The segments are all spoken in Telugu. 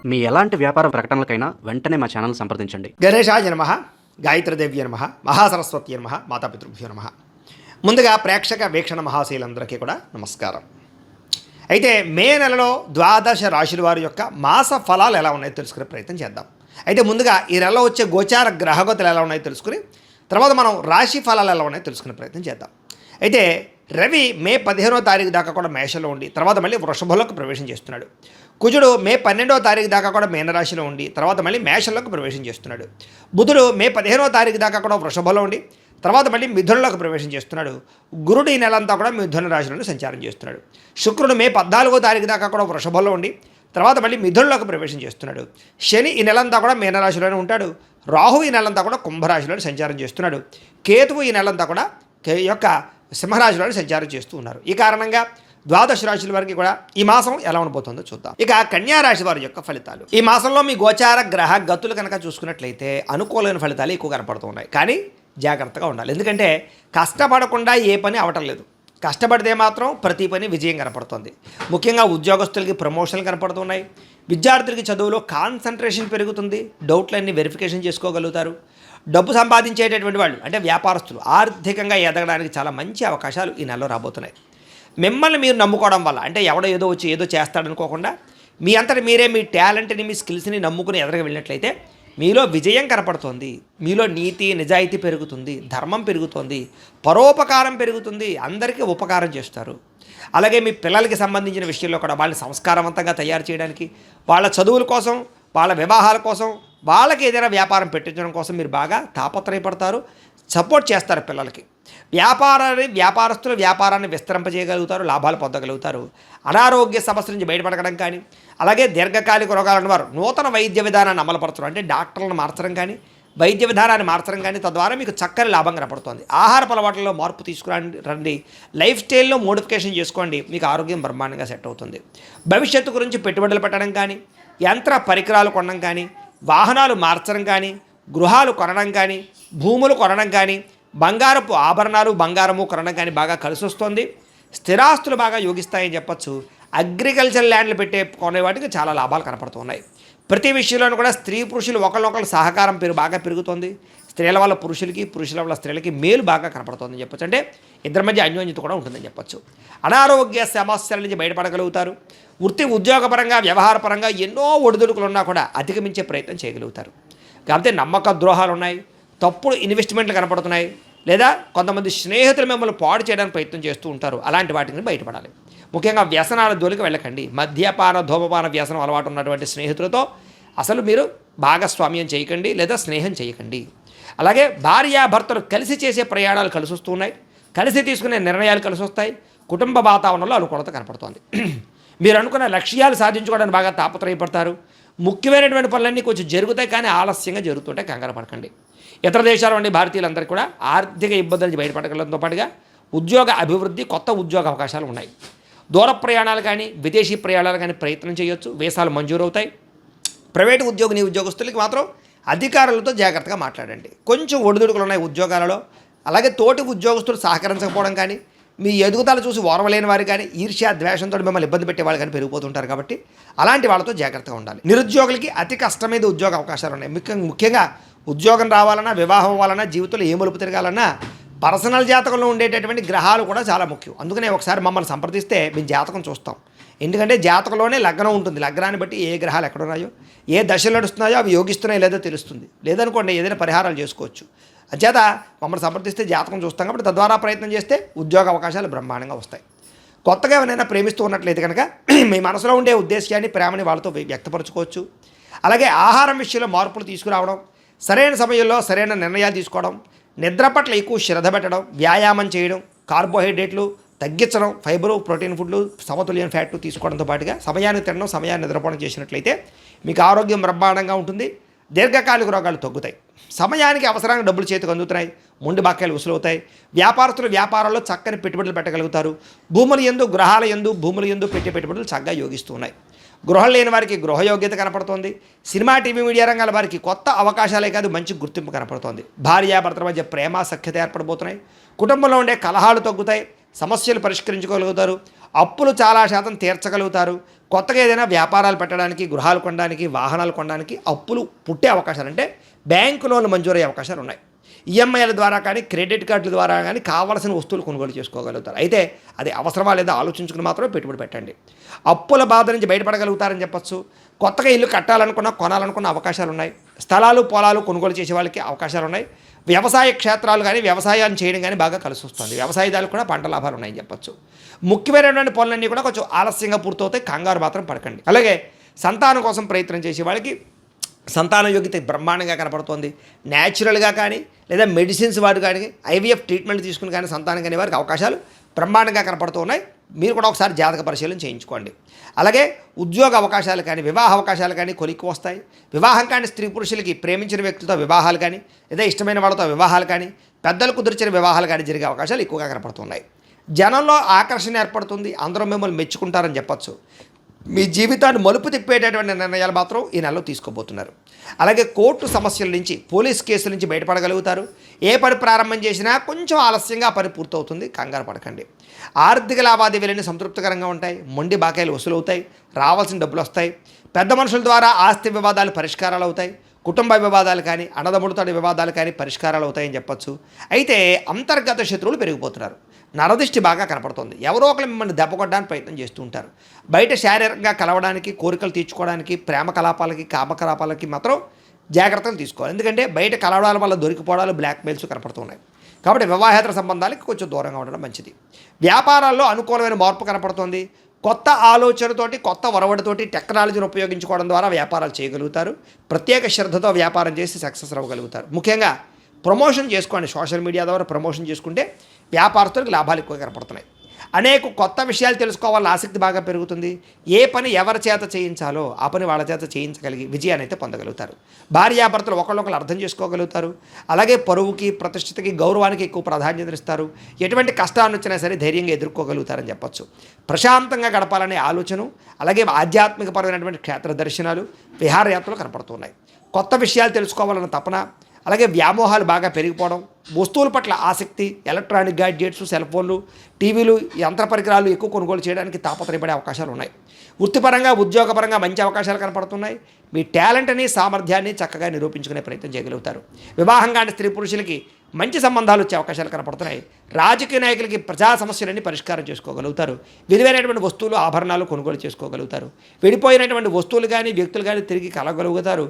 మీ ఎలాంటి వ్యాపార ప్రకటనలకైనా వెంటనే మా ఛానల్ సంప్రదించండి. గణేశాయ నమః, గాయత్రీదేవ్య నమః, మహాసరస్వతి నమః, మాతాపితృభ్యో నమః. ముందుగా ప్రేక్షక వీక్షణ మహాశీలందరికీ కూడా నమస్కారం. అయితే మే నెలలో ద్వాదశ రాశుల వారి యొక్క మాస ఫలాలు ఎలా ఉన్నాయో తెలుసుకునే ప్రయత్నం చేద్దాం. అయితే ముందుగా ఈ నెలలో వచ్చే గోచార గ్రహగతులు ఎలా ఉన్నాయో తెలుసుకుని తర్వాత మనం రాశి ఫలాలు ఎలా ఉన్నాయో తెలుసుకునే ప్రయత్నం చేద్దాం. అయితే రవి మే 15వ తారీఖు దాకా కూడా మేషంలో ఉండి తర్వాత మళ్ళీ వృషభంలోకి ప్రవేశం చేస్తున్నాడు. కుజుడు మే 12వ తారీఖు దాకా కూడా మీనరాశిలో ఉండి తర్వాత మళ్ళీ మేషంలోకి ప్రవేశం చేస్తున్నాడు. బుధుడు మే 15వ తారీఖు దాకా కూడా వృషభంలో ఉండి తర్వాత మళ్ళీ మిథునంలోకి ప్రవేశం చేస్తున్నాడు. గురుడు ఈ నెలంతా కూడా మిథున రాశిలోనే సంచారం చేస్తున్నాడు. శుక్రుడు మే 14వ తారీఖు దాకా కూడా వృషభంలో ఉండి తర్వాత మళ్ళీ మిథునంలోకి ప్రవేశం చేస్తున్నాడు. శని ఈ నెలంతా కూడా మీనరాశిలోనే ఉంటాడు. రాహు ఈ నెలంతా కూడా కుంభరాశిలోనే సంచారం చేస్తున్నాడు. కేతువు ఈ నెలంతా కూడా యొక్క సింహరాశిలోనే సంచారం చేస్తూ ఉన్నారు. ఈ కారణంగా ద్వాదశ రాశుల వారికి కూడా ఈ మాసం ఎలా ఉండబోతుందో చూద్దాం. ఇక కన్యా రాశి వారి యొక్క ఫలితాలు. ఈ మాసంలో మీ గోచార గ్రహ గతులు కనుక చూసుకున్నట్లయితే అనుకూలమైన ఫలితాలు ఎక్కువ కనపడుతున్నాయి. కానీ జాగ్రత్తగా ఉండాలి. ఎందుకంటే కష్టపడకుండా ఏ పని అవటం లేదు. కష్టపడితే మాత్రం ప్రతి పని విజయం కనపడుతుంది. ముఖ్యంగా ఉద్యోగస్తులకి ప్రమోషన్లు కనపడుతున్నాయి. విద్యార్థులకి చదువులో కాన్సన్ట్రేషన్ పెరుగుతుంది. డౌట్లన్నీ వెరిఫికేషన్ చేసుకోగలుగుతారు. డబ్బు సంపాదించేటటువంటి వాళ్ళు అంటే వ్యాపారస్తులు ఆర్థికంగా ఎదగడానికి చాలా మంచి అవకాశాలు ఈ నెలలో రాబోతున్నాయి. మిమ్మల్ని మీరు నమ్ముకోవడం వల్ల అంటే ఎవడో ఏదో వచ్చి ఏదో చేస్తాడనుకోకుండా మీ అంతటి మీరే మీ టాలెంట్ని మీ స్కిల్స్ని నమ్ముకుని ఎదరగా వెళ్ళినట్లయితే మీలో విజయం కనపడుతుంది. మీలో నీతి నిజాయితీ పెరుగుతుంది. ధర్మం పెరుగుతుంది. పరోపకారం పెరుగుతుంది. అందరికీ ఉపకారం చేస్తారు. అలాగే మీ పిల్లలకి సంబంధించిన విషయంలో కూడా వాళ్ళని సంస్కారవంతంగా తయారు చేయడానికి వాళ్ళ చదువుల కోసం వాళ్ళ వివాహాల కోసం వాళ్ళకి ఏదైనా వ్యాపారం పెట్టించడం కోసం మీరు బాగా తాపత్రయపడతారు. సపోర్ట్ చేస్తారు పిల్లలకి. వ్యాపారస్తులు వ్యాపారాన్ని విస్తరింపజేయగలుగుతారు. లాభాలు పొందగలుగుతారు. అనారోగ్య సమస్యల నుంచి బయటపడడం కానీ అలాగే దీర్ఘకాలిక రోగాలను వారు నూతన వైద్య విధానాన్ని అమలుపరచడం అంటే డాక్టర్లను మార్చడం కానీ వైద్య విధానాన్ని మార్చడం కానీ తద్వారా మీకు చక్కని లాభం కనపడుతుంది. ఆహారపు అలవాట్లలో మార్పు తీసుకురండి. లైఫ్ స్టైల్లో మోడిఫికేషన్ చేసుకోండి. మీకు ఆరోగ్యం బ్రహ్మాండంగా సెట్ అవుతుంది. భవిష్యత్తు గురించి పెట్టుబడులు పెట్టడం కానీ యంత్ర పరికరాలు కొనడం కానీ వాహనాలు మార్చడం కానీ గృహాలు కొనడం కానీ భూములు కొనడం కానీ బంగారపు ఆభరణాలు బంగారము కొనడం కానీ బాగా కలిసి వస్తుంది. స్థిరాస్తులు బాగా యోగిస్తాయని చెప్పచ్చు. అగ్రికల్చర్ ల్యాండ్లు కొనే వాటికి చాలా లాభాలు కనపడుతున్నాయి. ప్రతి విషయంలోనూ కూడా స్త్రీ పురుషులు ఒకళ్ళొకళ్ళు సహకారం బాగా పెరుగుతుంది. స్త్రీల వల్ల పురుషులకి పురుషుల వల్ల స్త్రీలకి మేలు బాగా కనపడుతుందని చెప్పచ్చు. అంటే ఇద్దరి మధ్య అన్యోన్యత కూడా ఉంటుందని చెప్పచ్చు. అనారోగ్య సమస్యల నుంచి బయటపడగలుగుతారు. వృత్తి ఉద్యోగపరంగా వ్యవహారపరంగా ఎన్నో ఒడిదుడుకులు ఉన్నా కూడా అధిగమించే ప్రయత్నం చేయగలుగుతారు. కాకపోతే నమ్మక ద్రోహాలు ఉన్నాయి. తప్పుడు ఇన్వెస్ట్మెంట్లు కనపడుతున్నాయి. లేదా కొంతమంది స్నేహితులు మిమ్మల్ని పాడు చేయడానికి ప్రయత్నం చేస్తూ ఉంటారు. అలాంటి వాటిని బయటపడాలి. ముఖ్యంగా వ్యసనాల జోలికి వెళ్ళకండి. మద్యపాన ధూమపాన వ్యసనం అలవాటు ఉన్నటువంటి స్నేహితులతో అసలు మీరు భాగస్వామ్యం చేయకండి లేదా స్నేహం చేయకండి. అలాగే భార్యాభర్తలు కలిసి చేసే ప్రయాణాలు కలిసి వస్తున్నాయి. కలిసి తీసుకునే నిర్ణయాలు కలిసి వస్తాయి. కుటుంబ వాతావరణంలో అనుకూలత కనపడుతోంది. మీరు అనుకున్న లక్ష్యాలు సాధించుకోవడానికి బాగా తాపత్రయపడతారు. ముఖ్యమైనటువంటి పనులన్నీ కొంచెం జరుగుతాయి కానీ ఆలస్యంగా జరుగుతుంటే కంగారు పడకండి. ఇతర దేశాల నుండి భారతీయులందరికీ కూడా ఆర్థిక ఇబ్బందుల నుంచి బయటపడగలడంతో పాటుగా ఉద్యోగ అభివృద్ధి కొత్త ఉద్యోగ అవకాశాలు ఉన్నాయి. దూర ప్రయాణాలు కానీ విదేశీ ప్రయాణాలు కానీ ప్రయత్నం చేయొచ్చు. వీసాలు మంజూరవుతాయి. ప్రైవేటు ఉద్యోగస్తులకి మాత్రం అధికారులతో జాగ్రత్తగా మాట్లాడండి. కొంచెం ఒడిదుడుకులు ఉన్నాయి ఉద్యోగాలలో. అలాగే తోటి ఉద్యోగస్తులు సహకరించకపోవడం కానీ మీ ఎదుగుదల చూసి ఓర్వలేని వారు కానీ ఈర్ష్య ద్వేషంతో మిమ్మల్ని ఇబ్బంది పెట్టే వాళ్ళు కానీ పెరిగిపోతుంటారు. కాబట్టి అలాంటి వాళ్ళతో జాగ్రత్తగా ఉండాలి. నిరుద్యోగులకి అతి కష్టమైన ఉద్యోగ అవకాశాలు ఉన్నాయి. ముఖ్యంగా ఉద్యోగం రావాలన్నా వివాహం అవ్వాలన్నా జీవితంలో ఏ మలుపు తిరగాలన్నా పర్సనల్ జాతకంలో ఉండేటటువంటి గ్రహాలు కూడా చాలా ముఖ్యం. అందుకనే ఒకసారి మమ్మల్ని సంప్రదిస్తే మేము జాతకం చూస్తాం. ఎందుకంటే జాతకంలోనే లగ్నం ఉంటుంది. లగ్నాన్ని బట్టి ఏ గ్రహాలు ఎక్కడున్నాయో ఏ దశలు నడుస్తున్నాయో అవి యోగిస్తున్నాయో లేదో తెలుస్తుంది. లేదనుకోండి ఏదైనా పరిహారాలు చేసుకోవచ్చు. అంచేత మమ్మల్ని సంప్రదిస్తే జాతకం చూస్తాం కాబట్టి తద్వారా ప్రయత్నం చేస్తే ఉద్యోగ అవకాశాలు బ్రహ్మాండంగా వస్తాయి. కొత్తగా ఎవరైనా ప్రేమిస్తూ ఉన్నట్లయితే కనుక మీ మనసులో ఉండే ఉద్దేశాన్ని ప్రేమని వాళ్ళతో వ్యక్తపరచుకోవచ్చు. అలాగే ఆహారం విషయంలో మార్పులు తీసుకురావడం, సరైన సమయంలో సరైన నిర్ణయాలు తీసుకోవడం, నిద్ర పట్ల ఎక్కువ శ్రద్ధ పెట్టడం, వ్యాయామం చేయడం, కార్బోహైడ్రేట్లు తగ్గించడం, ఫైబరు ప్రోటీన్ ఫుడ్లు సమతుల్యమైన ఫ్యాట్లు తీసుకోవడంతో పాటుగా సమయాన్ని తినడం సమయాన్ని నిద్రపోవడం చేసినట్లయితే మీకు ఆరోగ్యం బ్రహ్మాండంగా ఉంటుంది. దీర్ఘకాలిక రోగాలు తగ్గుతాయి. సమయానికి అవసరానికి డబ్బులు చేతికి అందుతున్నాయి. మొండి బాక్యాలు వసూలవుతాయి. వ్యాపారస్తులు వ్యాపారాల్లో చక్కని పెట్టుబడులు పెట్టగలుగుతారు. భూముల యందు గ్రహాల యందు భూముల యందు పెట్టుబడులు చక్కగా యోగిస్తూ ఉన్నాయి. గృహం లేని వారికి గృహయోగ్యత కనపడుతోంది. సినిమా టీవీ మీడియా రంగాల వారికి కొత్త అవకాశాలే కాదు మంచి గుర్తింపు కనపడుతోంది. భార్యాభర్తల మధ్య ప్రేమ సఖ్యత ఏర్పడబోతున్నాయి. కుటుంబంలో ఉండే కలహాలు తగ్గుతాయి. సమస్యలు పరిష్కరించుకోగలుగుతారు. అప్పులు చాలా శాతం తీర్చగలుగుతారు. కొత్తగా ఏదైనా వ్యాపారాలు పెట్టడానికి, గృహాలు కొనడానికి, వాహనాలు కొనడానికి అప్పులు పుట్టే అవకాశాలు, అంటే బ్యాంకు లోన్లు మంజూరయ్యే అవకాశాలు ఉన్నాయి. ఈఎంఐల ద్వారా కానీ, క్రెడిట్ కార్డుల ద్వారా కానీ కావాల్సిన వస్తువులు కొనుగోలు చేసుకోగలుగుతారు. అయితే అది అవసరమా లేదా ఆలోచించుకుని మాత్రమే పెట్టుబడి పెట్టండి. అప్పుల బాధ నుంచి బయటపడగలుగుతారని చెప్పచ్చు. కొత్తగా ఇల్లు కట్టాలనుకున్నా, కొనాలనుకున్న అవకాశాలు ఉన్నాయి. స్థలాలు, పొలాలు కొనుగోలు చేసే వాళ్ళకి అవకాశాలు ఉన్నాయి. వ్యవసాయ క్షేత్రాలు కానీ, వ్యవసాయాన్ని చేయడం కానీ బాగా కలిసి వస్తుంది. వ్యవసాయదారులకు కూడా పంట లాభాలు ఉన్నాయని చెప్పచ్చు. ముఖ్యమైనటువంటి పనులన్నీ కూడా కొంచెం ఆలస్యంగా పూర్తవుతాయి. కంగారు మాత్రం పడకండి. అలాగే సంతానం కోసం ప్రయత్నం చేసే వాళ్ళకి సంతాన యోగ్యత బ్రహ్మాండంగా కనపడుతోంది. న్యాచురల్గా కానీ లేదా మెడిసిన్స్ వాడు కానీ, ఐవీఎఫ్ ట్రీట్మెంట్ తీసుకుని కానీ సంతానం కానీ వారికి అవకాశాలు బ్రహ్మాండంగా కనపడుతూ ఉన్నాయి. మీరు కూడా ఒకసారి జాతక పరిశీలన చేయించుకోండి. అలాగే ఉద్యోగ అవకాశాలు కానీ, వివాహ అవకాశాలు కానీ కొలిక్కి వస్తాయి. వివాహం కానీ స్త్రీ పురుషులకి ప్రేమించిన వ్యక్తులతో వివాహాలు కానీ, లేదా ఇష్టమైన వాళ్ళతో వివాహాలు కానీ, పెద్దలు కుదిర్చిన వివాహాలు కానీ జరిగే అవకాశాలు ఎక్కువగా కనపడుతున్నాయి. జనంలో ఆకర్షణ ఏర్పడుతుంది. అందరూ మిమ్మల్ని మెచ్చుకుంటారని చెప్పచ్చు. మీ జీవితాన్ని మలుపు తిప్పేటటువంటి నిర్ణయాలు మాత్రం ఈ నెలలో తీసుకోబోతున్నారు. అలాగే కోర్టు సమస్యల నుంచి, పోలీస్ కేసుల నుంచి బయటపడగలుగుతారు. ఏ పని ప్రారంభం చేసినా కొంచెం ఆలస్యంగా ఆ పని పూర్తవుతుంది. కంగారు పడకండి. ఆర్థిక లావాదేవీలన్నీ సంతృప్తికరంగా ఉంటాయి. మొండి బాకాయలు వసూలవుతాయి. రావాల్సిన డబ్బులు వస్తాయి. పెద్ద మనుషుల ద్వారా ఆస్తి వివాదాలు పరిష్కారాలు అవుతాయి. కుటుంబ వివాదాలు కానీ, అన్నదమ్ములతోటి వివాదాలు కానీ పరిష్కారాలు అవుతాయని చెప్పచ్చు. అయితే అంతర్గత శత్రువులు పెరిగిపోతున్నారు. నరదిష్టి బాగా కనపడుతుంది. ఎవరో ఒకరు మిమ్మల్ని దెబ్బ కొట్టడానికి ప్రయత్నం చేస్తూ ఉంటారు. బయట శారీరకంగా కలవడానికి, కోరికలు తీర్చుకోవడానికి, ప్రేమ కలాపాలకి, కామకలాపాలకి మాత్రం జాగ్రత్తలు తీసుకోవాలి. ఎందుకంటే బయట కలవడాల వల్ల దొరికిపోవడాలు, బ్లాక్మెయిల్స్ కనపడుతున్నాయి. కాబట్టి వివాహేతర సంబంధాలకి కొంచెం దూరంగా ఉండడం మంచిది. వ్యాపారాల్లో అనుకూలమైన మార్పు కనపడుతోంది. కొత్త ఆలోచనతోటి, కొత్త ఒరవడితోటి టెక్నాలజీని ఉపయోగించుకోవడం ద్వారా వ్యాపారాలు చేయగలుగుతారు. ప్రత్యేక శ్రద్ధతో వ్యాపారం చేసి సక్సెస్ అవ్వగలుగుతారు. ముఖ్యంగా ప్రమోషన్ చేసుకోండి. సోషల్ మీడియా ద్వారా ప్రమోషన్ చేసుకుంటే వ్యాపారస్తులకు లాభాలు ఎక్కువ కనపడుతున్నాయి. అనేక కొత్త విషయాలు తెలుసుకోవాలని ఆసక్తి బాగా పెరుగుతుంది. ఏ పని ఎవరి చేత చేయించాలో ఆ పని వాళ్ళ చేత చేయించగలిగి విజయాన్ని అయితే పొందగలుగుతారు. భార్యాభర్తలు ఒకళ్ళొకరు అర్థం చేసుకోగలుగుతారు. అలాగే పరువుకి, ప్రతిష్టతకి, గౌరవానికి ఎక్కువ ప్రాధాన్యత ఇస్తారు. ఎటువంటి కష్టాన్ని వచ్చినా సరే ధైర్యంగా ఎదుర్కోగలుగుతారని చెప్పచ్చు. ప్రశాంతంగా గడపాలనే ఆలోచన, అలాగే ఆధ్యాత్మికపరమైనటువంటి క్షేత్ర దర్శనాలు, విహారయాత్రలు కనపడుతున్నాయి. కొత్త విషయాలు తెలుసుకోవాలన్న తపన, అలాగే వ్యామోహాలు బాగా పెరిగిపోవడం, వస్తువుల పట్ల ఆసక్తి, ఎలక్ట్రానిక్ గ్యాడ్జెట్స్, సెల్ ఫోన్లు, టీవీలు, యంత్ర పరికరాలు ఎక్కువ కొనుగోలు చేయడానికి తాపత్రయపడే అవకాశాలు ఉన్నాయి. వృత్తిపరంగా, ఉద్యోగపరంగా మంచి అవకాశాలు కనపడుతున్నాయి. మీ టాలెంట్ని, సామర్థ్యాన్ని చక్కగా నిరూపించుకునే ప్రయత్నం చేయగలుగుతారు. వివాహం కాని స్త్రీ పురుషులకి మంచి సంబంధాలు వచ్చే అవకాశాలు కనపడుతున్నాయి. రాజకీయ నాయకులకి ప్రజా సమస్యలన్నీ పరిష్కారం చేసుకోగలుగుతారు. విలువైనటువంటి వస్తువులు, ఆభరణాలు కొనుగోలు చేసుకోగలుగుతారు. విడిపోయినటువంటి వస్తువులు కానీ, వ్యక్తులు కానీ తిరిగి కలవగలుగుతారు.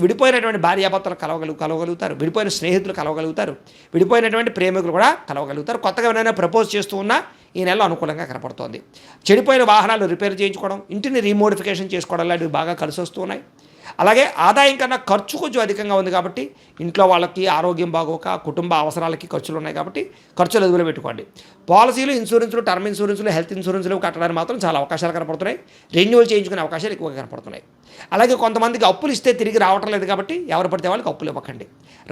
విడిపోయినటువంటి భార్యాభర్తలు కలవగలుగుతారు. విడిపోయిన స్నేహితులు కలవగలుగుతారు. విడిపోయినటువంటి ప్రేమికులు కూడా కలవగలుగుతారు. కొత్తగా ఎవరైనా ప్రపోజ్ చేస్తూ ఉన్నా ఈ నెలలో అనుకూలంగా కనపడుతోంది. చెడిపోయిన వాహనాలు రిపేర్ చేయించుకోవడం, ఇంటిని రీమోడిఫికేషన్ చేసుకోవడం లాంటివి బాగా కలిసి వస్తూ ఉన్నాయి. అలాగే ఆదాయం కన్నా ఖర్చు కొంచెం అధికంగా ఉంది కాబట్టి ఇంట్లో వాళ్ళకి ఆరోగ్యం బాగోక, కుటుంబ అవసరాలకి ఖర్చులు ఉన్నాయి కాబట్టి ఖర్చులు అదుపులో పెట్టుకోండి. పాలసీలు, ఇన్సూరెన్సులు, టర్మ్ ఇన్సూరెన్సులు, హెల్త్ ఇన్సూరెన్సులు కట్టడానికి మాత్రం చాలా అవకాశాలు కనపడుతున్నాయి. రెన్యువల్ చేయించుకునే అవకాశాలు ఎక్కువగా కనపడుతున్నాయి. అలాగే కొంతమందికి అప్పులు ఇస్తే తిరిగి రావటం లేదు కాబట్టి ఎవరు పడితే వాళ్ళకి అప్పులు ఇవ్వకండి.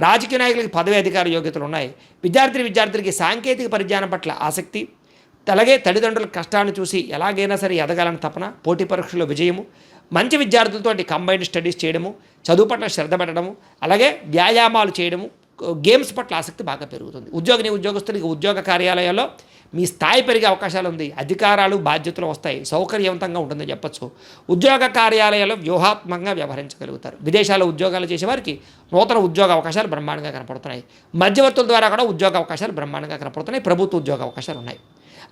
రాజకీయ నాయకులకి పదవి అధికార యోగ్యతలు ఉన్నాయి. విద్యార్థులకి సాంకేతిక పరిజ్ఞానం పట్ల ఆసక్తి, అలాగే తల్లిదండ్రుల కష్టాన్ని చూసి ఎలాగైనా సరే ఎదగాలని తపన, పోటీ పరీక్షల్లో విజయము, మంచి విద్యార్థులతోటి కంబైన్డ్ స్టడీస్ చేయడము, చదువు పట్ల శ్రద్ధ పెట్టడము, అలాగే వ్యాయామాలు చేయడము, గేమ్స్ పట్ల ఆసక్తి బాగా పెరుగుతుంది. ఉద్యోగస్తులకి ఉద్యోగ కార్యాలయాల్లో మీ స్థాయి పెరిగే అవకాశాలు ఉంది. అధికారాలు, బాధ్యతలు వస్తాయి. సౌకర్యవంతంగా ఉంటుందని చెప్పచ్చు. ఉద్యోగ కార్యాలయాల్లో వ్యూహాత్మకంగా వ్యవహరించగలుగుతారు. విదేశాల్లో ఉద్యోగాలు చేసేవారికి నూతన ఉద్యోగ అవకాశాలు బ్రహ్మాండంగా కనపడుతున్నాయి. మధ్యవర్తుల ద్వారా కూడా ఉద్యోగ అవకాశాలు బ్రహ్మాండంగా కనపడుతున్నాయి. ప్రభుత్వ ఉద్యోగ అవకాశాలు ఉన్నాయి.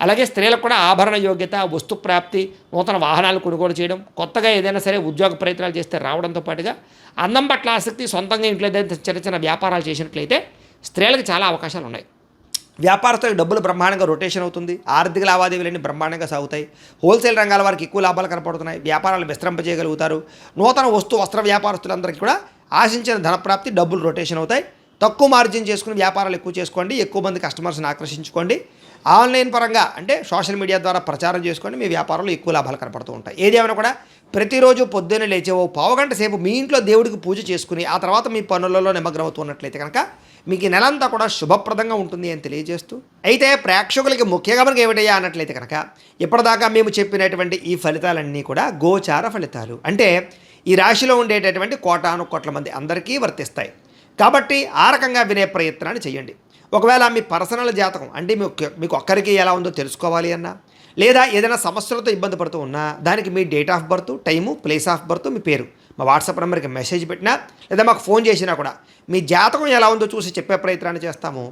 అలాగే స్త్రీలకు కూడా ఆభరణ యోగ్యత, వస్తు ప్రాప్తి, నూతన వాహనాలు కొనుగోలు చేయడం, కొత్తగా ఏదైనా సరే ఉద్యోగ ప్రయత్నాలు చేస్తే రావడంతో పాటుగా అందం పట్ల ఆసక్తి, సొంతంగా ఇంట్లో ఏదైతే చిన్న చిన్న వ్యాపారాలు చేసినట్లయితే స్త్రీలకు చాలా అవకాశాలు ఉన్నాయి. వ్యాపారస్తులకు డబ్బులు బ్రహ్మాండంగా రొటేషన్ అవుతుంది. ఆర్థిక లావాదేవీలన్నీ బ్రహ్మాండంగా సాగుతాయి. హోల్సేల్ రంగాల వారికి ఎక్కువ లాభాలు కనపడుతున్నాయి. వ్యాపారాలు విస్తరింపజేయగలుగుతారు. నూతన వస్త్ర వ్యాపారస్తులందరికీ కూడా ఆశించిన ధనప్రాప్తి, డబ్బులు రొటేషన్ అవుతాయి. తక్కువ మార్జిన్ చేసుకుని వ్యాపారాలు ఎక్కువ చేసుకోండి. ఎక్కువ మంది కస్టమర్స్ని ఆకర్షించుకోండి. ఆన్లైన్ పరంగా అంటే సోషల్ మీడియా ద్వారా ప్రచారం చేసుకోండి. మీ వ్యాపారంలో ఎక్కువ లాభాలు కనపడుతూ ఉంటాయి. ఏదేమైనా కూడా ప్రతిరోజు పొద్దున్నే లేచే ఓ పావుగంట సేపు మీ ఇంట్లో దేవుడికి పూజ చేసుకుని ఆ తర్వాత మీ పనులలో నిమగ్నమవుతున్నట్లయితే కనుక మీకు ఈ నెలంతా కూడా శుభప్రదంగా ఉంటుంది అని తెలియజేస్తూ, అయితే ప్రేక్షకులకి ముఖ్యంగా మనకి ఏమిటయ్యా అన్నట్లయితే కనుక ఇప్పటిదాకా మేము చెప్పినటువంటి ఈ ఫలితాలన్నీ కూడా గోచార ఫలితాలు. అంటే ఈ రాశిలో ఉండేటటువంటి కోటాను కోట్ల మంది అందరికీ వర్తిస్తాయి. కాబట్టి ఆ రకంగా వినే ప్రయత్నాన్ని చేయండి. ఒకవేళ మీ పర్సనల్ జాతకం అంటే మీకు ఒక్కరికి ఎలా ఉందో తెలుసుకోవాలి అన్నా, లేదా ఏదైనా సమస్యలతో ఇబ్బంది పడుతూ ఉన్నా దానికి మీ date of birth, time, place of birth, మీ పేరు మా వాట్సాప్ నెంబర్కి మెసేజ్ పెట్టినా లేదా మాకు ఫోన్ చేసినా కూడా మీ జాతకం ఎలా ఉందో చూసి చెప్పే ప్రయత్నాన్ని చేస్తాము.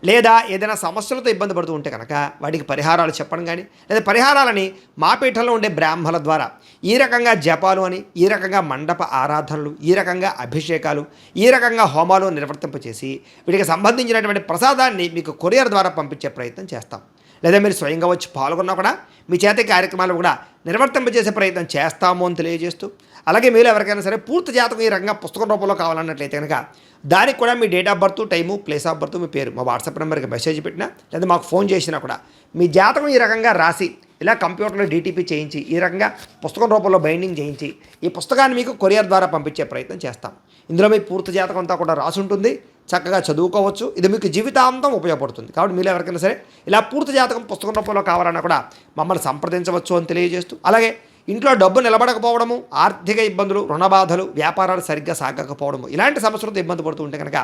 లేదా ఏదైనా సమస్యలతో ఇబ్బంది పడుతూ ఉంటే కనుక వాటికి పరిహారాలు చెప్పడం కానీ లేదా పరిహారాలని మా పీఠంలో ఉండే బ్రాహ్మణుల ద్వారా ఈ రకంగా జపాలు అని, ఈ రకంగా మండప ఆరాధనలు, ఈ రకంగా అభిషేకాలు, ఈ రకంగా హోమాలు నిర్వర్తింపచేసి వీటికి సంబంధించినటువంటి ప్రసాదాన్ని మీకు కొరియర్ ద్వారా పంపించే ప్రయత్నం చేస్తాం. లేదా మీరు స్వయంగా వచ్చి పాల్గొన్నా కూడా మీ చేత కార్యక్రమాలు కూడా నిర్వర్తింపజేసే ప్రయత్నం చేస్తాము అని తెలియజేస్తూ, అలాగే మీరు ఎవరికైనా సరే పూర్తి జాతకం ఈ రకంగా పుస్తకం రూపంలో కావాలన్నట్లయితే కనుక దానికి కూడా మీ date of birth, time, place of birth, మీ పేరు మా వాట్సాప్ నెంబర్కి మెసేజ్ పెట్టినా లేదా మాకు ఫోన్ చేసినా కూడా మీ జాతకం ఈ రకంగా రాసి ఇలా కంప్యూటర్లో డీటీపీ చేయించి ఈ రకంగా పుస్తకం రూపంలో బైండింగ్ చేయించి ఈ పుస్తకాన్ని మీకు కొరియర్ ద్వారా పంపించే ప్రయత్నం చేస్తాం. ఇందులో మీ పూర్తి జాతకం అంతా కూడా రాసి ఉంటుంది, చక్కగా చదువుకోవచ్చు. ఇది మీకు జీవితాంతం ఉపయోగపడుతుంది. కాబట్టి మీరు ఎవరికైనా సరే ఇలా పూర్తి జాతకం పుస్తకం రూపంలో కావాలన్నా కూడా మమ్మల్ని సంప్రదించవచ్చు అని తెలియజేస్తూ, అలాగే ఇంట్లో డబ్బు నిలబడకపోవడము, ఆర్థిక ఇబ్బందులు, రుణ బాధలు, వ్యాపారాలు సరిగ్గా సాగకపోవడము, ఇలాంటి సమస్యలతో ఇబ్బంది పడుతూ ఉంటే కనుక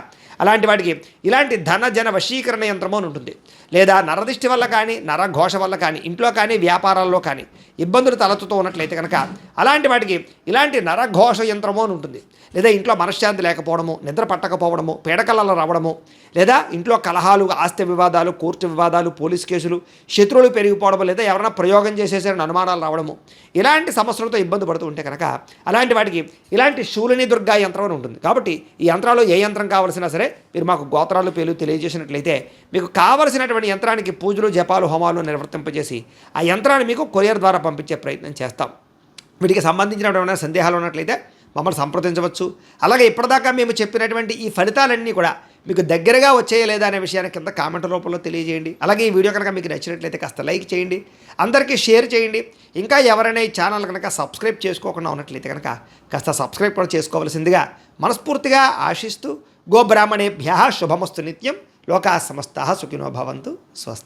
అలాంటి వాటికి ఇలాంటి ధన జన వశీకరణ యంత్రము అని ఉంటుంది. లేదా నరదిష్టి వల్ల కానీ, నరఘోష వల్ల కానీ, ఇంట్లో కానీ వ్యాపారాల్లో కానీ ఇబ్బందులు తలెత్తుతూ ఉన్నట్లయితే కనుక అలాంటి వాటికి ఇలాంటి నరఘోష యంత్రము అని ఉంటుంది. లేదా ఇంట్లో మనశ్శాంతి లేకపోవడము, నిద్ర పట్టకపోవడము, పీడకలలు రావడము, లేదా ఇంట్లో కలహాలు, ఆస్తి వివాదాలు, కోర్టు వివాదాలు, పోలీస్ కేసులు, శత్రువులు పెరిగిపోవడము, లేదా ఎవరైనా ప్రయోగం చేసేసారని అనుమానాలు రావడము, ఇలాంటి సమస్యలతో ఇబ్బంది పడుతూ ఉంటే కనుక అలాంటి వాటికి ఇలాంటి శూలిని దుర్గా యంత్రం అని ఉంటుంది. కాబట్టి ఈ యంత్రాలు ఏ యంత్రం కావాల్సినా సరే మీరు మాకు గోత్రాలు పేర్లు తెలియజేసినట్లయితే మీకు కావలసినటువంటి యంత్రానికి పూజలు, జపాలు, హోమాలు నిర్వర్తింపజేసి ఆ యంత్రాన్ని మీకు కొరియర్ ద్వారా పంపించే ప్రయత్నం చేస్తాం. వీటికి సంబంధించినటువంటి సందేహాలు ఉన్నట్లయితే మమ్మల్ని సంప్రదించవచ్చు. అలాగే ఇప్పటిదాకా మేము చెప్పినటువంటి ఈ ఫలితాలన్నీ కూడా మీకు దగ్గరగా వచ్చాయా లేదా అనే విషయాన్ని కింద కామెంట్ రూపంలో తెలియజేయండి. అలాగే ఈ వీడియో కనుక మీకు నచ్చినట్లయితే కాస్త లైక్ చేయండి, అందరికీ షేర్ చేయండి. ఇంకా ఎవరైనా ఈ ఛానల్ కనుక సబ్స్క్రైబ్ చేసుకోకుండా ఉన్నట్లయితే కనుక కాస్త సబ్స్క్రైబ్ కూడా చేసుకోవాల్సిందిగా మనస్ఫూర్తిగా ఆశిస్తూ, గోబ్రాహ్మణేభ్యః శుభమస్తు నిత్యం, లోకాః సమస్తాః సుఖినో భవంతు. స్వస్తి.